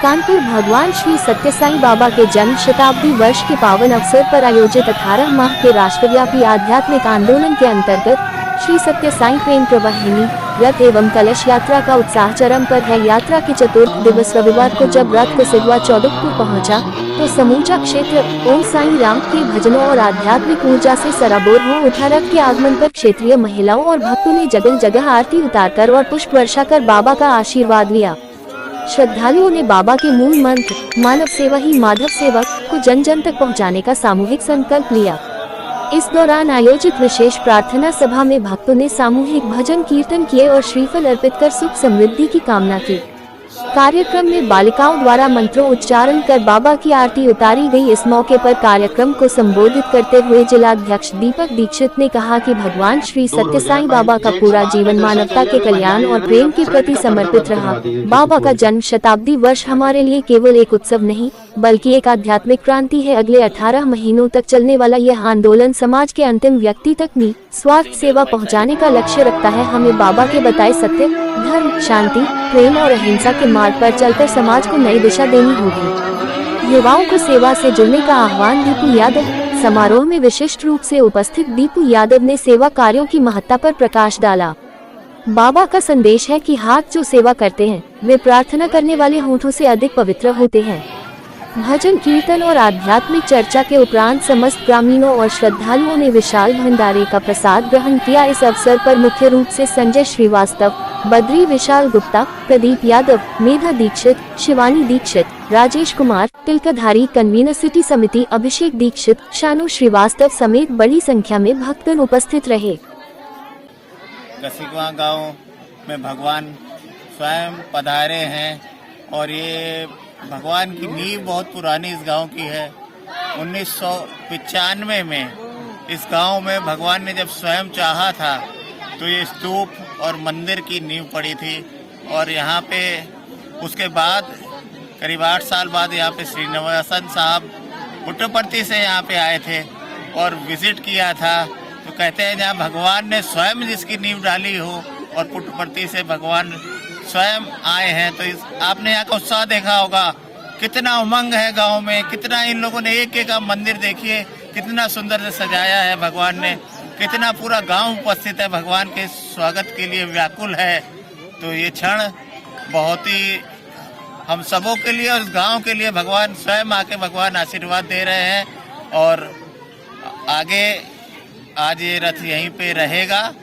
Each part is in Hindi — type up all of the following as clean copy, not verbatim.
कानपुर भगवान श्री सत्य साईं बाबा के जन्म शताब्दी वर्ष के पावन अवसर पर आयोजित 18 माह के राष्ट्रव्यापी आध्यात्मिक आंदोलन के अंतर्गत श्री सत्य साईं प्रेम प्रवाहिनी रथ एवं कलश यात्रा का उत्साह चरम पर है। यात्रा के चतुर्थ दिवस रविवार को जब रथ कुसिदवा चौडकपुर पहुंचा, तो समूचा क्षेत्र ओम साईं राम के भजनों और आध्यात्मिक ऊर्जा से सराबोर हो उठा। रथ के आगमन पर क्षेत्रीय महिलाओं और भक्तों ने जगह जगह आरती उतारकर और पुष्प वर्षा कर बाबा का आशीर्वाद लिया। श्रद्धालुओं ने बाबा के मूल मंत्र मानव सेवा ही माधव सेवक को जन जन तक पहुंचाने का सामूहिक संकल्प लिया। इस दौरान आयोजित विशेष प्रार्थना सभा में भक्तों ने सामूहिक भजन कीर्तन किए और श्रीफल अर्पित कर सुख समृद्धि की कामना की। कार्यक्रम में बालिकाओं द्वारा मंत्रों उच्चारण कर बाबा की आरती उतारी गई। इस मौके पर कार्यक्रम को संबोधित करते हुए जिलाध्यक्ष दीपक दीक्षित ने कहा कि भगवान श्री सत्य साईं बाबा का पूरा जीवन मानवता के कल्याण और प्रेम के प्रति समर्पित रहा। बाबा का जन्म शताब्दी वर्ष हमारे लिए केवल एक उत्सव नहीं बल्कि एक आध्यात्मिक क्रांति है। अगले 18 महीनों तक चलने वाला यह आंदोलन समाज के अंतिम व्यक्ति तक निस्वार्थ सेवा पहुंचाने का लक्ष्य रखता है। हमें बाबा के बताए सत्य, धर्म, शांति, प्रेम और अहिंसा के मार्ग पर चलकर समाज को नई दिशा देनी होगी। युवाओं को सेवा से जुड़ने का आह्वान। दीपू यादव। समारोह में विशिष्ट रूप से उपस्थित दीपू यादव ने सेवा कार्यों की महत्ता पर प्रकाश डाला। बाबा का संदेश है कि हाथ जो सेवा करते हैं वे प्रार्थना करने वाले होठों से अधिक पवित्र होते हैं। भजन कीर्तन और आध्यात्मिक चर्चा के उपरांत समस्त ग्रामीणों और श्रद्धालुओं ने विशाल भंडारे का प्रसाद ग्रहण किया। इस अवसर पर मुख्य रूप से संजय श्रीवास्तव, बद्री विशाल गुप्ता, प्रदीप यादव, मेधा दीक्षित, शिवानी दीक्षित, राजेश कुमार, तिलकधारी कन्वीनर सिटी समिति, अभिषेक दीक्षित, शानू श्रीवास्तव समेत बड़ी संख्या में भक्तगण उपस्थित रहे। कसिकवा गांव में भगवान स्वयं पधारे हैं और ये भगवान की नींव बहुत पुरानी इस गांव की है। 1995 में इस गांव में भगवान ने जब स्वयं चाहा था तो ये स्तूप और मंदिर की नींव पड़ी थी। और यहाँ पे उसके बाद करीब 8 साल बाद यहाँ पे श्रीनिवासन साहब पुट्टपर्ती से यहाँ पे आए थे और विजिट किया था। तो कहते हैं जहाँ भगवान ने स्वयं जिसकी नींव डाली हो और पुट्टपर्ती से भगवान स्वयं आए हैं, तो आपने यहाँ का उत्साह देखा होगा, कितना उमंग है गांव में, कितना इन लोगों ने एक एक मंदिर देखिए कितना सुंदर से सजाया है भगवान ने, कितना पूरा गांव उपस्थित है भगवान के स्वागत के लिए व्याकुल है। तो ये क्षण बहुत ही हम सबों के लिए और उस गांव के लिए भगवान स्वयं आके भगवान आशीर्वाद दे रहे हैं। और आगे आज ये रथ यहीं पे रहेगा।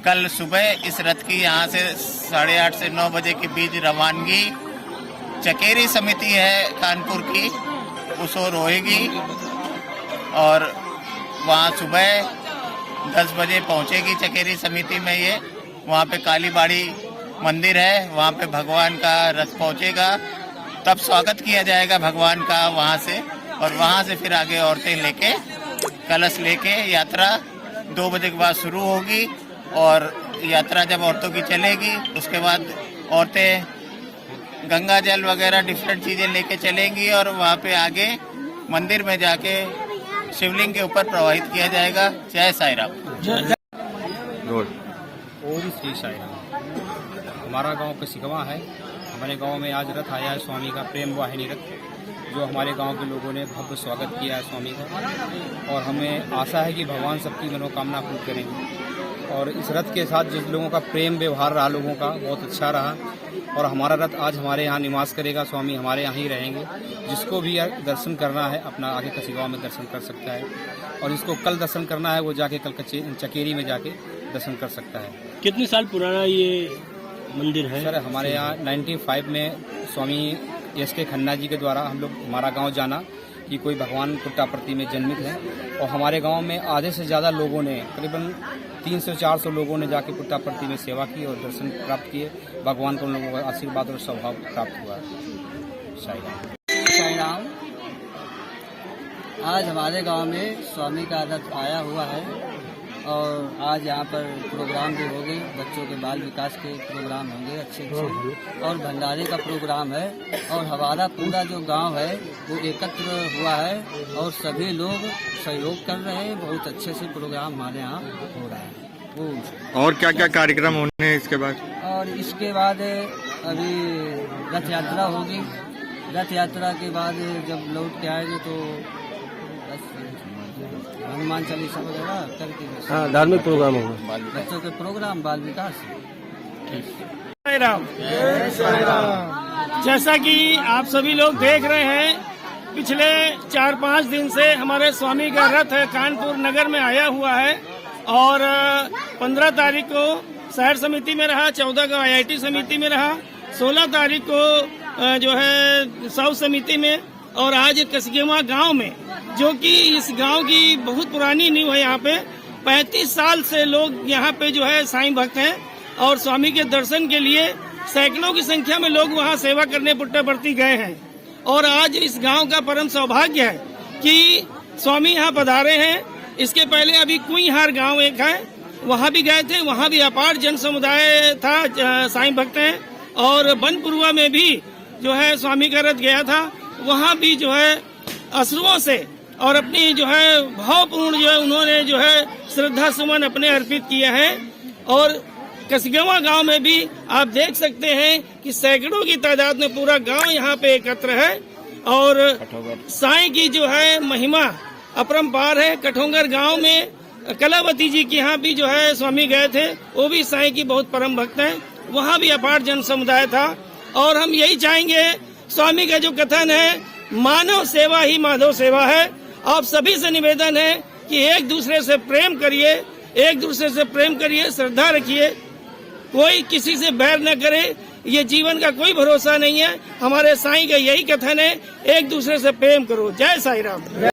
कल सुबह इस रथ की यहाँ से 8:30 से 9 बजे के बीच रवानगी चकेरी समिति है कानपुर की, उस ओर होएगी और वहाँ सुबह 10 बजे पहुँचेगी चकेरी समिति में। ये वहाँ पे कालीबाड़ी मंदिर है, वहाँ पे भगवान का रथ पहुँचेगा, तब स्वागत किया जाएगा भगवान का वहाँ से। और वहाँ से फिर आगे औरतें लेके कलश लेके यात्रा 2 बजे के बाद शुरू होगी। और यात्रा जब औरतों की चलेगी उसके बाद औरतें गंगा जल वगैरह डिफरेंट चीज़ें लेके चलेंगी और वहाँ पे आगे मंदिर में जाके शिवलिंग के ऊपर प्रवाहित किया जाएगा। जय साईं राम। ओम श्री साईं राम। हमारा गांव कसिकवा है। हमारे गांव में आज रथ आया है स्वामी का, प्रेम वाहिनी रथ, जो हमारे गांव के लोगों ने भव्य स्वागत किया है स्वामी का। और हमें आशा है कि भगवान सबकी मनोकामना पूर्ण करेंगे। और इस रथ के साथ जिस लोगों का प्रेम व्यवहार रहा लोगों का बहुत अच्छा रहा। और हमारा रथ आज हमारे यहाँ निवास करेगा, स्वामी हमारे यहाँ ही रहेंगे। जिसको भी दर्शन करना है अपना आगे कसिकवा में दर्शन कर सकता है, और जिसको कल दर्शन करना है वो जाके कल चकेरी में जाके दर्शन कर सकता है। कितने साल पुराना ये मंदिर है? सर हमारे यहाँ 95 में स्वामी एस.के. खन्ना जी के द्वारा हम लोग हमारा गाँव जाना कि कोई भगवान पुट्टपर्ती में जन्मित है। और हमारे गांव में आधे से ज़्यादा लोगों ने, करीबन 300-400 लोगों ने जाके पुट्टपर्ती में सेवा की और दर्शन प्राप्त किए। भगवान को उन लोगों का आशीर्वाद और स्वभाव प्राप्त हुआ। साईं राम। आज हमारे गांव में स्वामी का रथ आया हुआ है और आज यहाँ पर प्रोग्राम भी होंगे, बच्चों के बाल विकास के प्रोग्राम होंगे अच्छे और भंडारे का प्रोग्राम है। और हमारा पूरा जो गांव है वो एकत्र हुआ है और सभी लोग सहयोग कर रहे हैं। बहुत अच्छे से प्रोग्राम हमारे यहाँ हो रहा है। वो और क्या क्या कार्यक्रम होने हैं इसके बाद? और इसके बाद अभी रथ यात्रा होगी रथ यात्रा के बाद जब लौट के आएंगे तो बस हनुमान चालीसा वगैरह करके बस हाँ, धार्मिक प्रोग्राम होगा। बच्चों के प्रोग्राम बाल विकास। जय राम। जैसा कि आप सभी लोग देख रहे हैं, पिछले 4-5 दिन से हमारे स्वामी का रथ कानपुर नगर में आया हुआ है और 15 तारीख को शहर समिति में रहा, 14 को IIT समिति में रहा, 16 तारीख को जो है साउथ समिति में और आज कसगेवा गांव में, जो कि इस गांव की बहुत पुरानी नींव है। यहाँ पे 35 साल से लोग यहाँ पे जो है साईं भक्त हैं और स्वामी के दर्शन के लिए सैकड़ों की संख्या में लोग वहाँ सेवा करने पुट्टपर्ती गए हैं। और आज इस गांव का परम सौभाग्य है कि स्वामी यहाँ पधारे हैं। इसके पहले अभी कुईहार गांव एक है, वहाँ भी गए थे, वहाँ भी अपार जन समुदाय था, साईं भक्त हैं। और बनपुरवा में भी जो है स्वामी का रथ गया था, वहाँ भी जो है अश्रुओं से और अपनी जो है भावपूर्ण जो है उन्होंने जो है श्रद्धा सुमन अपने अर्पित किए हैं। और कसगेवा गांव में भी आप देख सकते हैं कि सैकड़ों की तादाद में पूरा गांव यहाँ पे एकत्र है और साईं की जो है महिमा अपरंपार है। कठोंगर गांव में कलावती जी के यहाँ भी जो है स्वामी गए थे, वो भी साईं की बहुत परम भक्त हैं, वहाँ भी अपार जन समुदाय था। और हम यही चाहेंगे, स्वामी का जो कथन है मानव सेवा ही माधव सेवा है, आप सभी से निवेदन है कि एक दूसरे से प्रेम करिए, एक दूसरे से प्रेम करिए, श्रद्धा रखिए, कोई किसी से बैर न करे। ये जीवन का कोई भरोसा नहीं है। हमारे साईं का यही कथन है, एक दूसरे से प्रेम करो। जय साईं राम।